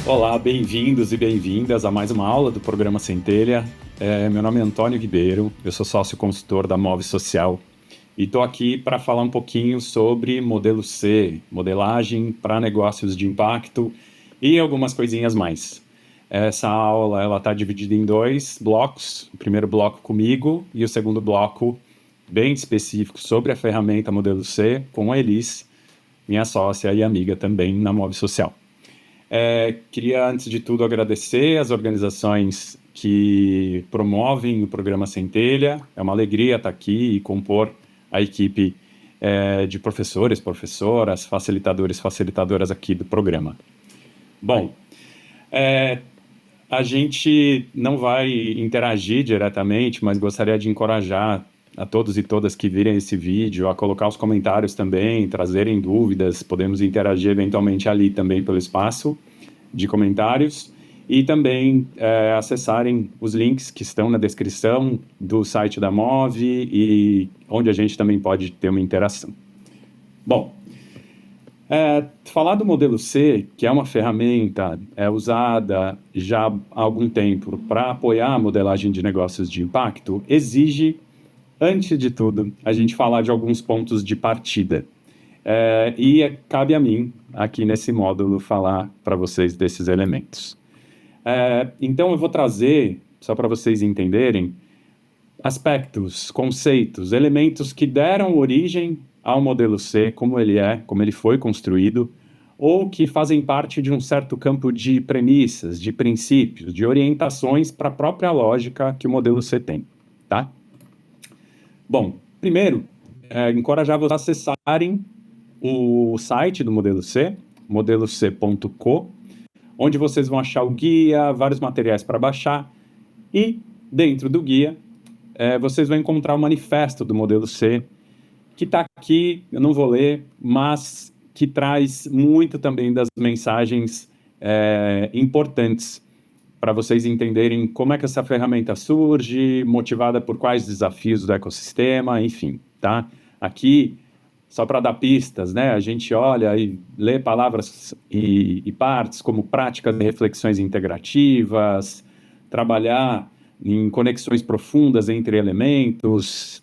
Olá, bem-vindos e bem-vindas a mais uma aula do programa Centelha. Meu nome é Antônio Ribeiro, eu sou sócio consultor da Move Social e estou aqui para falar um pouquinho sobre modelo C, modelagem para negócios de impacto e algumas coisinhas mais. Essa aula está dividida em dois blocos, o primeiro bloco comigo e o segundo bloco bem específico sobre a ferramenta modelo C com a Elis, minha sócia e amiga também na Move Social. Queria, antes de tudo, agradecer as organizações que promovem o programa Centelha. É uma alegria estar aqui e compor a equipe de professores, professoras, facilitadores, facilitadoras aqui do programa. Bom, a gente não vai interagir diretamente, mas gostaria de encorajar a todos e todas que virem esse vídeo a colocar os comentários também, trazerem dúvidas, podemos interagir eventualmente ali também pelo espaço de comentários e também acessarem os links que estão na descrição do site da Move e onde a gente também pode ter uma interação. Bom, falar do modelo C, que é uma ferramenta usada já há algum tempo para apoiar a modelagem de negócios de impacto, exige, antes de tudo, a gente falar de alguns pontos de partida. Cabe a mim, aqui nesse módulo, falar para vocês desses elementos. Então, eu vou trazer, só para vocês entenderem, aspectos, conceitos, elementos que deram origem ao modelo C, como ele foi construído, ou que fazem parte de um certo campo de premissas, de princípios, de orientações para a própria lógica que o modelo C tem, tá? Bom, primeiro, encorajar vocês a acessarem o site do modelo C, modeloc.co, onde vocês vão achar o guia, vários materiais para baixar, e dentro do guia vocês vão encontrar o manifesto do modelo C, que está aqui, eu não vou ler, mas que traz muito também das mensagens importantes para vocês entenderem como é que essa ferramenta surge, motivada por quais desafios do ecossistema, enfim, tá? Aqui, só para dar pistas, né? A gente olha e lê palavras e partes como práticas e reflexões integrativas, trabalhar em conexões profundas entre elementos,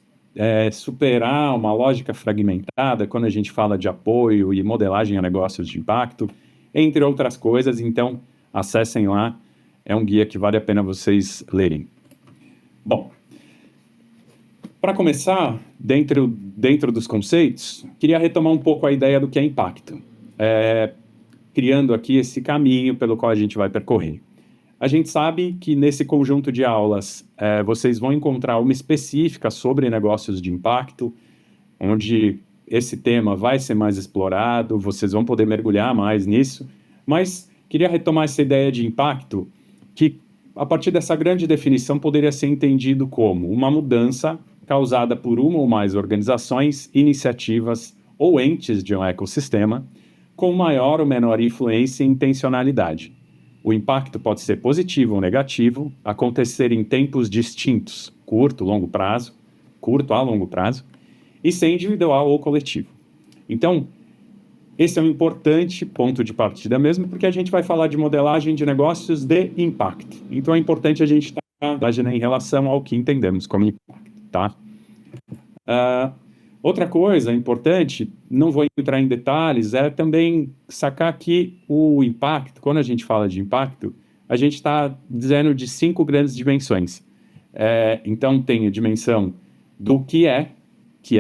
superar uma lógica fragmentada quando a gente fala de apoio e modelagem a negócios de impacto, entre outras coisas. Então, acessem lá. É um guia que vale a pena vocês lerem. Bom, para começar, dentro dos conceitos, queria retomar um pouco a ideia do que é impacto, criando aqui esse caminho pelo qual a gente vai percorrer. A gente sabe que nesse conjunto de aulas vocês vão encontrar uma específica sobre negócios de impacto, onde esse tema vai ser mais explorado, vocês vão poder mergulhar mais nisso, mas queria retomar essa ideia de impacto que, a partir dessa grande definição, poderia ser entendido como uma mudança causada por uma ou mais organizações, iniciativas ou entes de um ecossistema, com maior ou menor influência e intencionalidade. O impacto pode ser positivo ou negativo, acontecer em tempos distintos, curto a longo prazo, e ser individual ou coletivo. Então, esse é um importante ponto de partida mesmo, porque a gente vai falar de modelagem de negócios de impacto. Então, é importante a gente estar em relação ao que entendemos como impacto, tá? Outra coisa importante, não vou entrar em detalhes, é também sacar que o impacto, quando a gente fala de impacto, a gente está dizendo de 5 grandes dimensões. Então, tem a dimensão do que é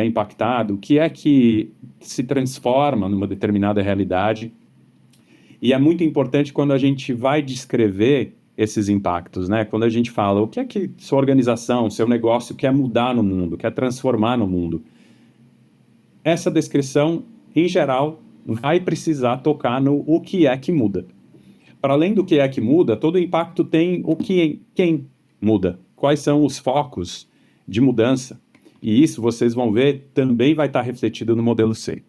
impactado, o que é que se transforma numa determinada realidade. E é muito importante quando a gente vai descrever esses impactos, né? Quando a gente fala o que é que sua organização, seu negócio quer mudar no mundo, quer transformar no mundo. Essa descrição, em geral, vai precisar tocar no o que é que muda. Para além do que é que muda, todo impacto tem quem muda, quais são os focos de mudança. E isso, vocês vão ver, também vai estar refletido no modelo C.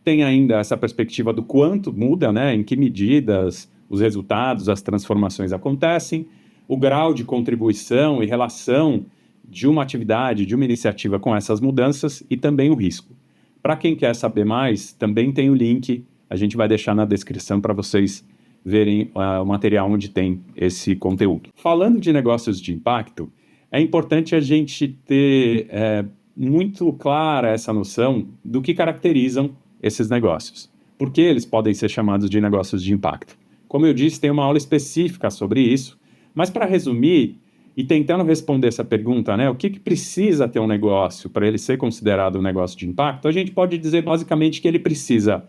Tem ainda essa perspectiva do quanto muda, né? Em que medidas os resultados, as transformações acontecem, o grau de contribuição e relação de uma atividade, de uma iniciativa com essas mudanças e também o risco. Para quem quer saber mais, também tem o link, a gente vai deixar na descrição para vocês verem o material onde tem esse conteúdo. Falando de negócios de impacto, é importante a gente ter muito clara essa noção do que caracterizam esses negócios. Por que eles podem ser chamados de negócios de impacto? Como eu disse, tem uma aula específica sobre isso, mas para resumir e tentando responder essa pergunta, né, o que precisa ter um negócio para ele ser considerado um negócio de impacto, a gente pode dizer basicamente que ele precisa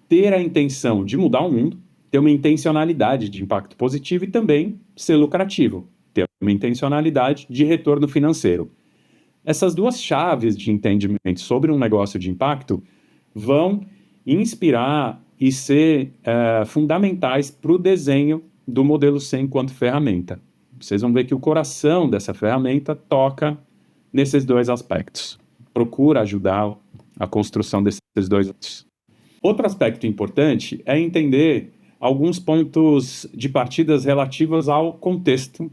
ter a intenção de mudar o mundo, ter uma intencionalidade de impacto positivo e também ser lucrativo, ter uma intencionalidade de retorno financeiro. Essas duas chaves de entendimento sobre um negócio de impacto vão inspirar e ser fundamentais para o desenho do modelo C enquanto ferramenta. Vocês vão ver que o coração dessa ferramenta toca nesses dois aspectos. Procura ajudar a construção desses dois aspectos. Outro aspecto importante é entender alguns pontos de partidas relativos ao contexto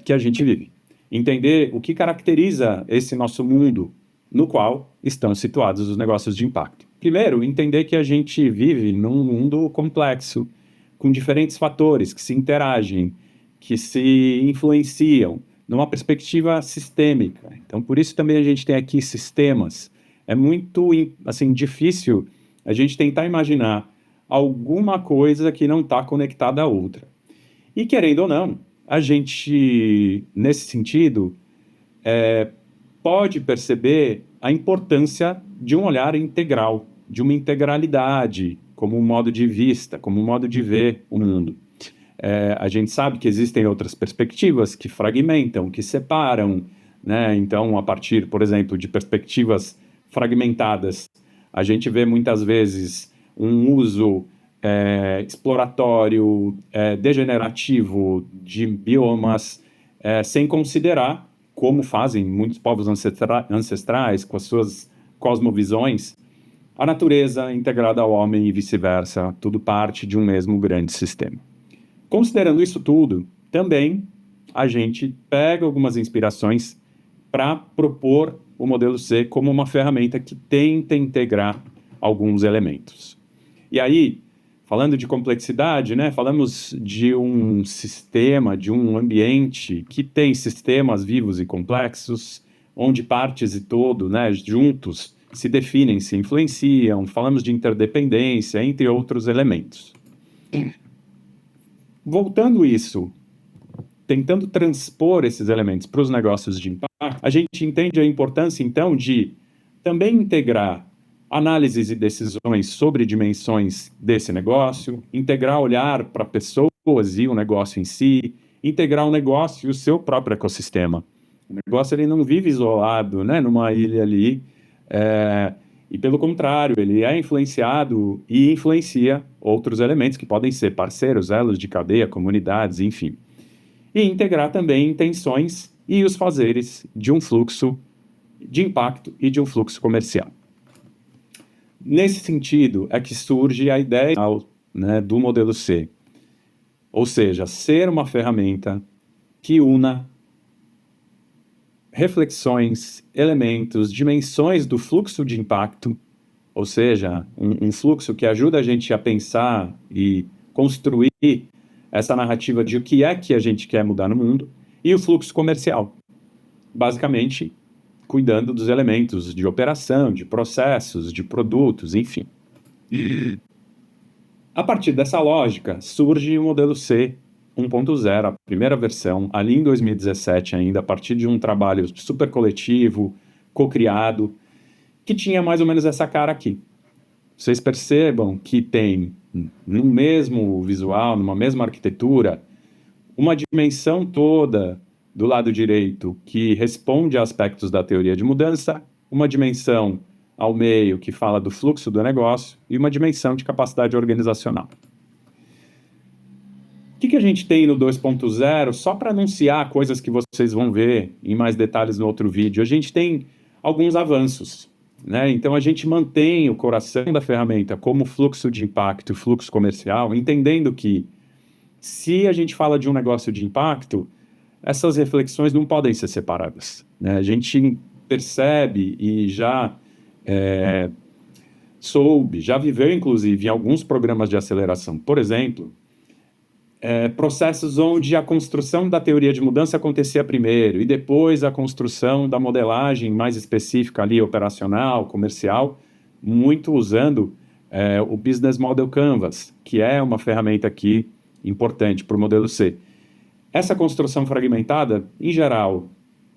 que a gente vive. Entender o que caracteriza esse nosso mundo no qual estão situados os negócios de impacto. Primeiro, entender que a gente vive num mundo complexo, com diferentes fatores que se interagem, que se influenciam, numa perspectiva sistêmica. Então, por isso também a gente tem aqui sistemas. É muito assim, difícil a gente tentar imaginar alguma coisa que não está conectada a outra. E, querendo ou não, a gente, nesse sentido, pode perceber a importância de um olhar integral, de uma integralidade, como um modo de vista, como um modo de ver o mundo. A gente sabe que existem outras perspectivas que fragmentam, que separam, né? Então, a partir, por exemplo, de perspectivas fragmentadas, a gente vê muitas vezes um uso exploratório, degenerativo de biomas, sem considerar, como fazem muitos povos ancestrais, com as suas cosmovisões, a natureza integrada ao homem e vice-versa, tudo parte de um mesmo grande sistema. Considerando isso tudo, também a gente pega algumas inspirações para propor o modelo C como uma ferramenta que tenta integrar alguns elementos. E aí, falando de complexidade, né, falamos de um sistema, de um ambiente que tem sistemas vivos e complexos, onde partes e todo, né, juntos, se definem, se influenciam, falamos de interdependência, entre outros elementos. Voltando isso, tentando transpor esses elementos para os negócios de impacto, a gente entende a importância, então, de também integrar análises e decisões sobre dimensões desse negócio, integrar olhar para pessoas e o negócio em si, integrar o negócio e o seu próprio ecossistema. O negócio ele não vive isolado, né, numa ilha ali, e pelo contrário, ele é influenciado e influencia outros elementos que podem ser parceiros, elos de cadeia, comunidades, enfim. E integrar também intenções e os fazeres de um fluxo de impacto e de um fluxo comercial. Nesse sentido é que surge a ideia, né, do modelo C, ou seja, ser uma ferramenta que una reflexões, elementos, dimensões do fluxo de impacto, ou seja, um fluxo que ajuda a gente a pensar e construir essa narrativa de o que é que a gente quer mudar no mundo, e o fluxo comercial, basicamente cuidando dos elementos de operação, de processos, de produtos, enfim. A partir dessa lógica, surge o modelo C 1.0, a primeira versão, ali em 2017 ainda, a partir de um trabalho super coletivo, co-criado, que tinha mais ou menos essa cara aqui. Vocês percebam que tem, no mesmo visual, numa mesma arquitetura, uma dimensão toda do lado direito que responde a aspectos da teoria de mudança, uma dimensão ao meio que fala do fluxo do negócio e uma dimensão de capacidade organizacional. O que a gente tem no 2.0? Só para anunciar coisas que vocês vão ver em mais detalhes no outro vídeo, a gente tem alguns avanços, né? Então a gente mantém o coração da ferramenta como fluxo de impacto, fluxo comercial, entendendo que se a gente fala de um negócio de impacto, essas reflexões não podem ser separadas, né? A gente percebe e já já viveu, inclusive, em alguns programas de aceleração. Por exemplo, processos onde a construção da teoria de mudança acontecia primeiro e depois a construção da modelagem mais específica ali, operacional, comercial, muito usando o Business Model Canvas, que é uma ferramenta aqui importante para o modelo C. Essa construção fragmentada, em geral,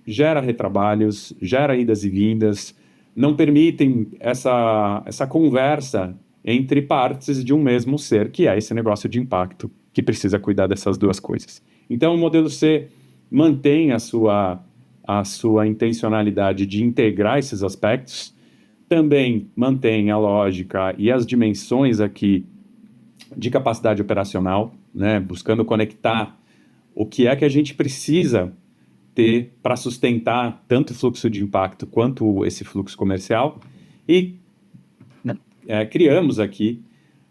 gera retrabalhos, gera idas e vindas, não permitem essa conversa entre partes de um mesmo ser, que é esse negócio de impacto, que precisa cuidar dessas duas coisas. Então, o modelo C mantém a sua intencionalidade de integrar esses aspectos, também mantém a lógica e as dimensões aqui de capacidade operacional, né, buscando conectar o que é que a gente precisa ter para sustentar tanto o fluxo de impacto quanto esse fluxo comercial, e criamos aqui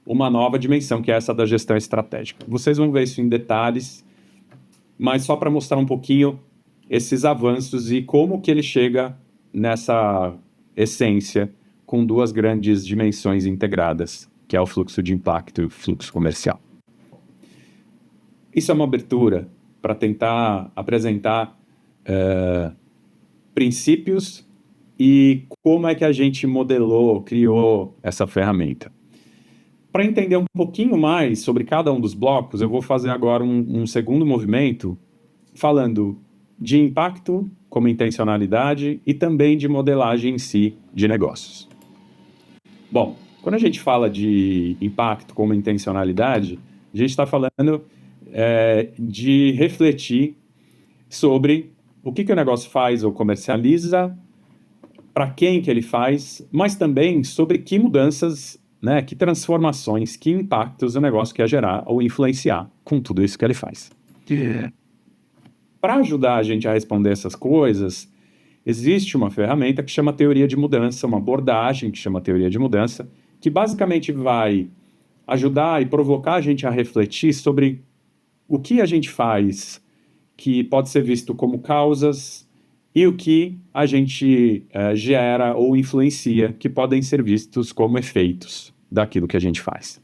uma nova dimensão, que é essa da gestão estratégica. Vocês vão ver isso em detalhes, mas só para mostrar um pouquinho esses avanços e como que ele chega nessa essência com duas grandes dimensões integradas, que é o fluxo de impacto e o fluxo comercial. Isso é uma abertura para tentar apresentar princípios e como é que a gente modelou, criou essa ferramenta. Para entender um pouquinho mais sobre cada um dos blocos, eu vou fazer agora um segundo movimento falando de impacto como intencionalidade e também de modelagem em si de negócios. Bom, quando a gente fala de impacto como intencionalidade, a gente está falando de refletir sobre o que o negócio faz ou comercializa, para quem que ele faz, mas também sobre que mudanças, né, que transformações, que impactos o negócio quer gerar ou influenciar com tudo isso que ele faz. Para ajudar a gente a responder essas coisas, existe uma ferramenta que chama teoria de mudança, uma abordagem que chama teoria de mudança, que basicamente vai ajudar e provocar a gente a refletir sobre o que a gente faz que pode ser visto como causas e o que a gente gera ou influencia, que podem ser vistos como efeitos daquilo que a gente faz.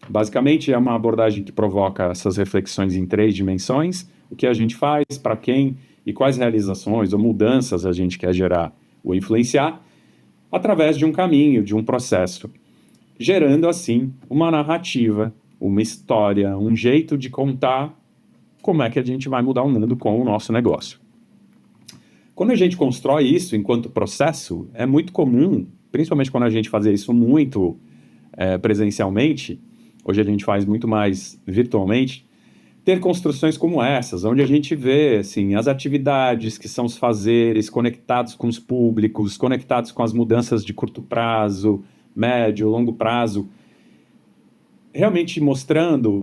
Basicamente, é uma abordagem que provoca essas reflexões em 3 dimensões: o que a gente faz, para quem e quais realizações ou mudanças a gente quer gerar ou influenciar, através de um caminho, de um processo, gerando, assim, uma narrativa, uma história, um jeito de contar como é que a gente vai mudar o mundo com o nosso negócio. Quando a gente constrói isso enquanto processo, é muito comum, principalmente quando a gente faz isso muito presencialmente, hoje a gente faz muito mais virtualmente, ter construções como essas, onde a gente vê assim, as atividades que são os fazeres conectados com os públicos, conectados com as mudanças de curto prazo, médio, longo prazo, realmente mostrando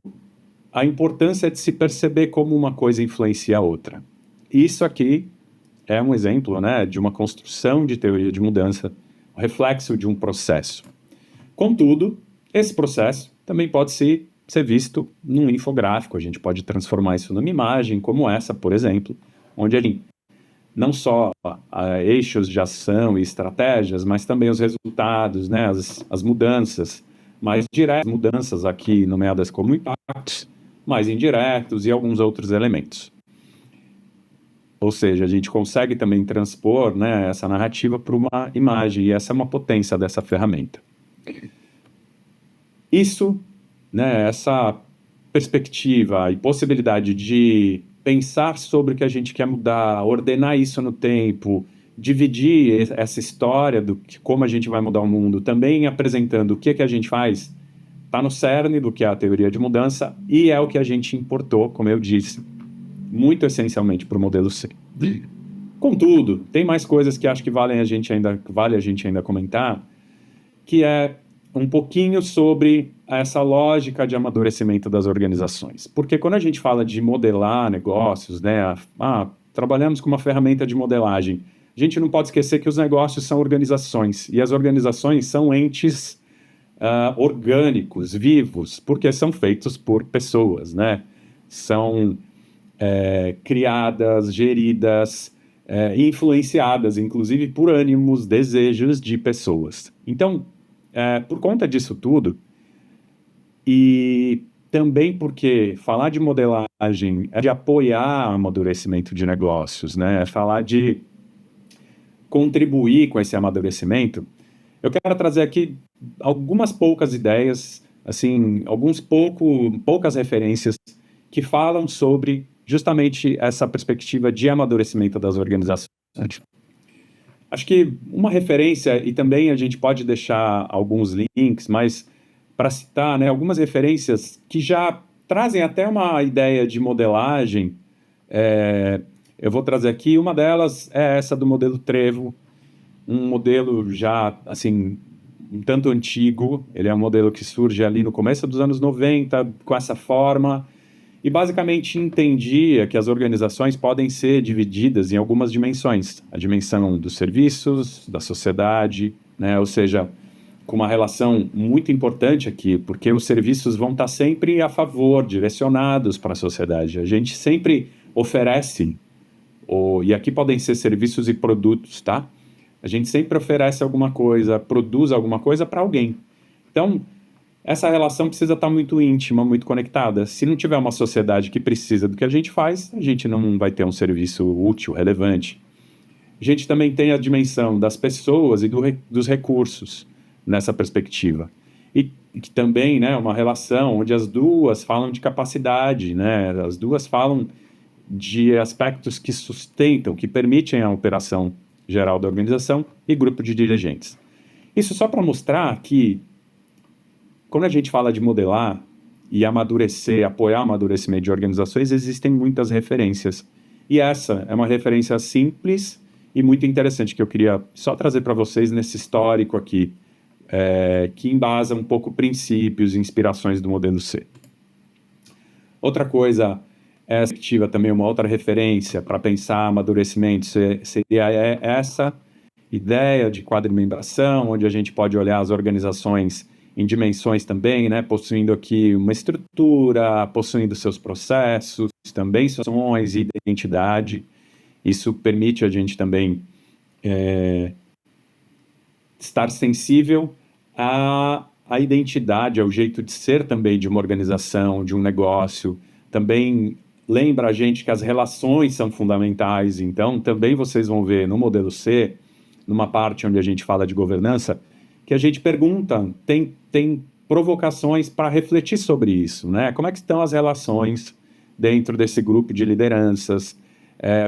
a importância de se perceber como uma coisa influencia a outra. Isso aqui é um exemplo, né, de uma construção de teoria de mudança, um reflexo de um processo. Contudo, esse processo também pode ser visto num infográfico. A gente pode transformar isso numa imagem como essa, por exemplo, onde ali não só eixos de ação e estratégias, mas também os resultados, né, as mudanças, mais diretas, mudanças aqui nomeadas como impactos, mais indiretos e alguns outros elementos. Ou seja, a gente consegue também transpor, né, essa narrativa para uma imagem, e essa é uma potência dessa ferramenta. Isso, né, essa perspectiva e possibilidade de pensar sobre o que a gente quer mudar, ordenar isso no tempo, dividir essa história de como a gente vai mudar o mundo, também apresentando o que a gente faz, está no cerne do que é a teoria de mudança e é o que a gente importou, como eu disse, muito essencialmente para o modelo C. Contudo, tem mais coisas que acho que vale a gente ainda comentar, que é um pouquinho sobre essa lógica de amadurecimento das organizações. Porque quando a gente fala de modelar negócios, né, trabalhamos com uma ferramenta de modelagem, a gente não pode esquecer que os negócios são organizações, e as organizações são entes orgânicos, vivos, porque são feitos por pessoas, né? São criadas, geridas, influenciadas, inclusive, por ânimos, desejos de pessoas. Então, por conta disso tudo, e também porque falar de modelagem é de apoiar o amadurecimento de negócios, né? É falar de contribuir com esse amadurecimento. Eu quero trazer aqui algumas poucas ideias, assim, poucas referências que falam sobre justamente essa perspectiva de amadurecimento das organizações. Acho que uma referência, e também a gente pode deixar alguns links, mas para citar, né, algumas referências que já trazem até uma ideia de modelagem. Eu vou trazer aqui, uma delas é essa do modelo Trevo, um modelo já, assim, um tanto antigo. Ele é um modelo que surge ali no começo dos anos 90, com essa forma, e basicamente entendia que as organizações podem ser divididas em algumas dimensões. A dimensão dos serviços, da sociedade, né? Ou seja, com uma relação muito importante aqui, porque os serviços vão estar sempre a favor, direcionados para a sociedade. A gente sempre oferece, e aqui podem ser serviços e produtos, tá? A gente sempre oferece alguma coisa, produz alguma coisa para alguém. Então, essa relação precisa estar muito íntima, muito conectada. Se não tiver uma sociedade que precisa do que a gente faz, a gente não vai ter um serviço útil, relevante. A gente também tem a dimensão das pessoas e dos recursos nessa perspectiva. E que também, né, uma relação onde as duas falam de capacidade, né, as duas falam de aspectos que sustentam, que permitem a operação geral da organização e grupo de dirigentes. Isso só para mostrar que, quando a gente fala de modelar e amadurecer, apoiar o amadurecimento de organizações, existem muitas referências. E essa é uma referência simples e muito interessante que eu queria só trazer para vocês nesse histórico aqui, que embasa um pouco princípios e inspirações do modelo C. Outra coisa, também uma outra referência para pensar amadurecimento seria essa ideia de quadrimembração, onde a gente pode olhar as organizações em dimensões também, né, possuindo aqui uma estrutura, possuindo seus processos, também suas ações e identidade. Isso permite a gente também estar sensível à identidade, ao jeito de ser também de uma organização, de um negócio. Também lembra a gente que as relações são fundamentais. Então, também vocês vão ver no modelo C, numa parte onde a gente fala de governança, que a gente pergunta, tem provocações para refletir sobre isso, né? Como é que estão as relações dentro desse grupo de lideranças?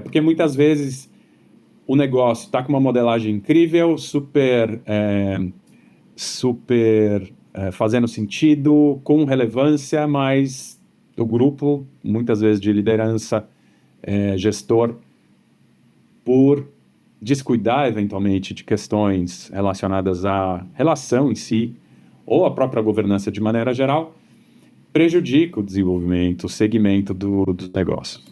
Porque muitas vezes o negócio está com uma modelagem incrível, super fazendo sentido, com relevância, mas o grupo, muitas vezes de liderança, gestor, por descuidar eventualmente de questões relacionadas à relação em si, ou à própria governança de maneira geral, prejudica o desenvolvimento, o segmento dos negócios.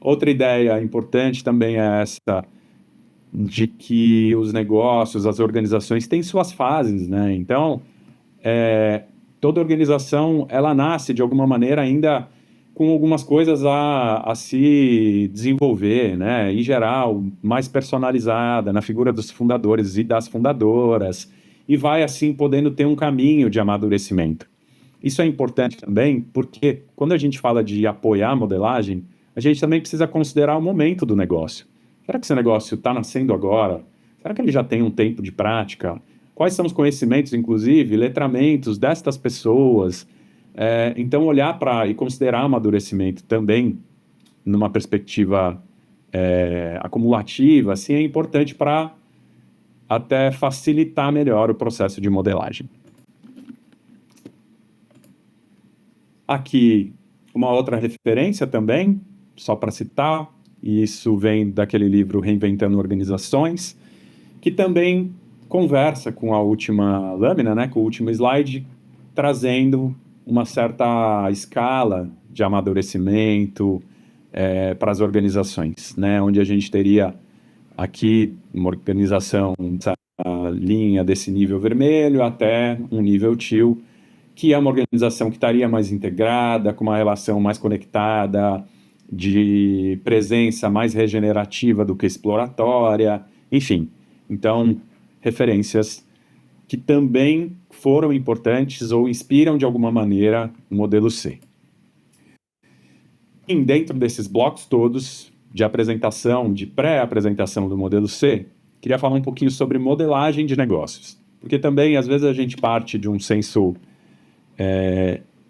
Outra ideia importante também é essa de que os negócios, as organizações têm suas fases, né? Então, toda organização, ela nasce de alguma maneira ainda com algumas coisas a se desenvolver, né? Em geral, mais personalizada na figura dos fundadores e das fundadoras, e vai assim podendo ter um caminho de amadurecimento. Isso é importante também porque quando a gente fala de apoiar a modelagem, a gente também precisa considerar o momento do negócio. Será que esse negócio está nascendo agora? Será que ele já tem um tempo de prática? Quais são os conhecimentos, inclusive, letramentos destas pessoas? Então, olhar para e considerar amadurecimento também numa perspectiva acumulativa, assim, é importante para até facilitar melhor o processo de modelagem. Aqui, uma outra referência também, só para citar, e isso vem daquele livro Reinventando Organizações, que também conversa com a última lâmina, né, com o último slide, trazendo uma certa escala de amadurecimento para as organizações, né, onde a gente teria aqui uma organização dessa linha desse nível vermelho até um nível teal, que é uma organização que estaria mais integrada, com uma relação mais conectada, de presença mais regenerativa do que exploratória, enfim. Então, referências que também foram importantes ou inspiram de alguma maneira o modelo C. E dentro desses blocos todos de apresentação, de pré-apresentação do modelo C, queria falar um pouquinho sobre modelagem de negócios. Porque também, às vezes, a gente parte de um senso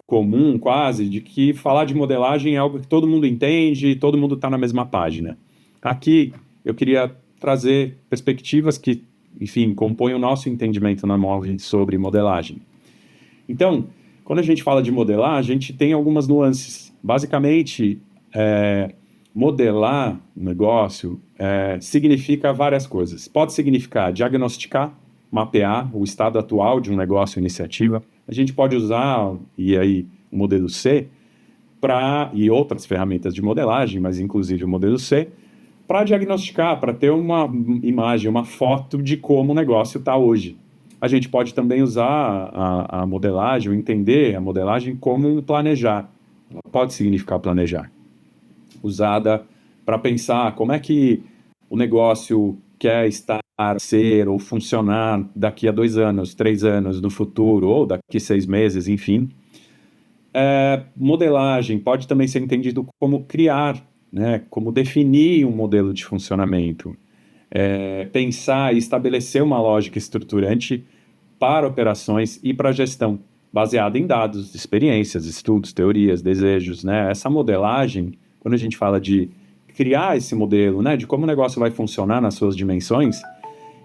comum, quase, de que falar de modelagem é algo que todo mundo entende e todo mundo está na mesma página. Aqui, eu queria trazer perspectivas que, enfim, compõem o nosso entendimento na Move sobre modelagem. Então, quando a gente fala de modelar, a gente tem algumas nuances. Basicamente, modelar um negócio significa várias coisas. Pode significar diagnosticar, mapear o estado atual de um negócio ou iniciativa. A gente pode usar, e aí, o modelo C, e outras ferramentas de modelagem, mas inclusive o modelo C, para diagnosticar, para ter uma imagem, uma foto de como o negócio está hoje. A gente pode também usar a modelagem, ou entender a modelagem como planejar. Ela pode significar planejar. Usada para pensar como é que o negócio quer estar, ser ou funcionar daqui a 2 anos, 3 anos no futuro, ou daqui a 6 meses, enfim. Modelagem pode também ser entendido como criar, né, como definir um modelo de funcionamento. Pensar e estabelecer uma lógica estruturante para operações e para gestão, baseada em dados, experiências, estudos, teorias, desejos, né? Essa modelagem, quando a gente fala de criar esse modelo, né, de como o negócio vai funcionar nas suas dimensões,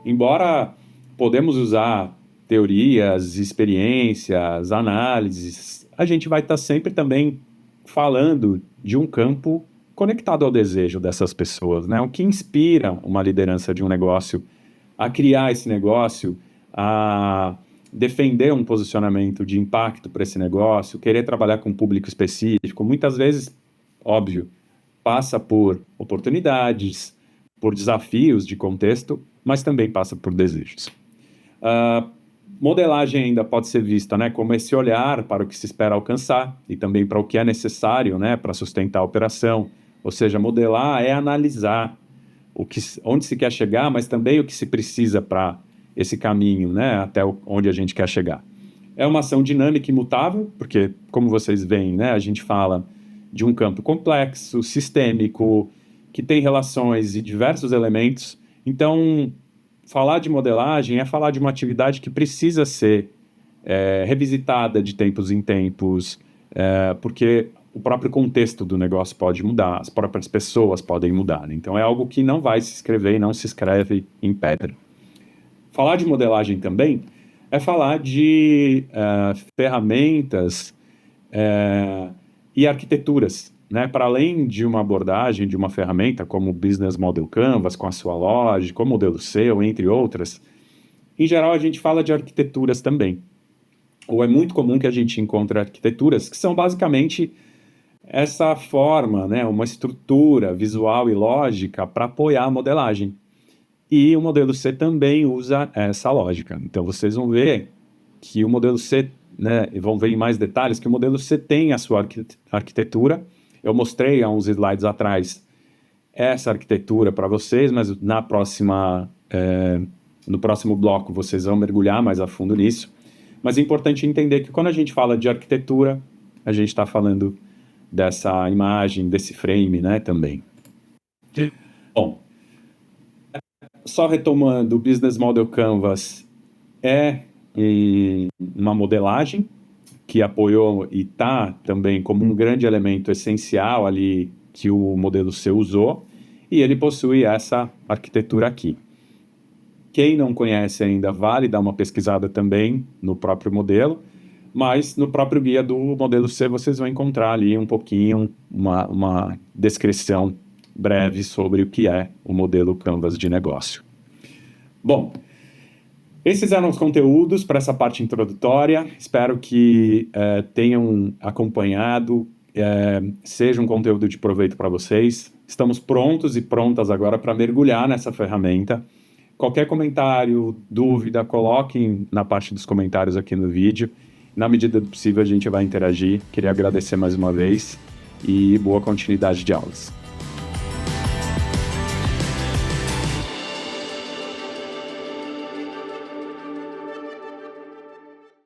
embora podemos usar teorias, experiências, análises, a gente vai estar sempre também falando de um campo conectado ao desejo dessas pessoas, né? O que inspira uma liderança de um negócio a criar esse negócio, a defender um posicionamento de impacto para esse negócio, querer trabalhar com um público específico, muitas vezes, óbvio, passa por oportunidades, por desafios de contexto, mas também passa por desejos. Modelagem ainda pode ser vista, né, como esse olhar para o que se espera alcançar e também para o que é necessário, né, para sustentar a operação. Ou seja, modelar é analisar onde se quer chegar, mas também o que se precisa para esse caminho, né, até onde a gente quer chegar. É uma ação dinâmica e imutável, porque, como vocês veem, né, a gente fala de um campo complexo, sistêmico, que tem relações e diversos elementos. Então, falar de modelagem é falar de uma atividade que precisa ser revisitada de tempos em tempos, porque o próprio contexto do negócio pode mudar, as próprias pessoas podem mudar. Então, é algo que não vai se escrever e não se escreve em pedra. Falar de modelagem também é falar de ferramentas e arquiteturas, né? Para além de uma abordagem de uma ferramenta como o Business Model Canvas, com a sua lógica, como o modelo C, entre outras, em geral a gente fala de arquiteturas também. Ou é muito comum que a gente encontre arquiteturas que são basicamente essa forma, né? Uma estrutura visual e lógica para apoiar a modelagem. E o modelo C também usa essa lógica. Então vocês vão ver que o modelo C, né, vão ver em mais detalhes, que o modelo C tem a sua arquitetura. Eu mostrei há uns slides atrás essa arquitetura para vocês, mas no próximo bloco vocês vão mergulhar mais a fundo nisso. Mas é importante entender que quando a gente fala de arquitetura, a gente está falando dessa imagem, desse frame, né, também. Bom, só retomando, o Business Model Canvas é uma modelagem que apoiou e está também como um grande elemento essencial ali que o modelo C usou, e ele possui essa arquitetura aqui. Quem não conhece ainda, vale dar uma pesquisada também no próprio modelo, mas no próprio guia do modelo C vocês vão encontrar ali um pouquinho, uma descrição breve sobre o que é o modelo Canvas de negócio. Bom, esses eram os conteúdos para essa parte introdutória. Espero que tenham acompanhado, seja um conteúdo de proveito para vocês. Estamos prontos e prontas agora para mergulhar nessa ferramenta. Qualquer comentário, dúvida, coloquem na parte dos comentários aqui no vídeo. Na medida do possível a gente vai interagir. Queria agradecer mais uma vez e boa continuidade de aulas.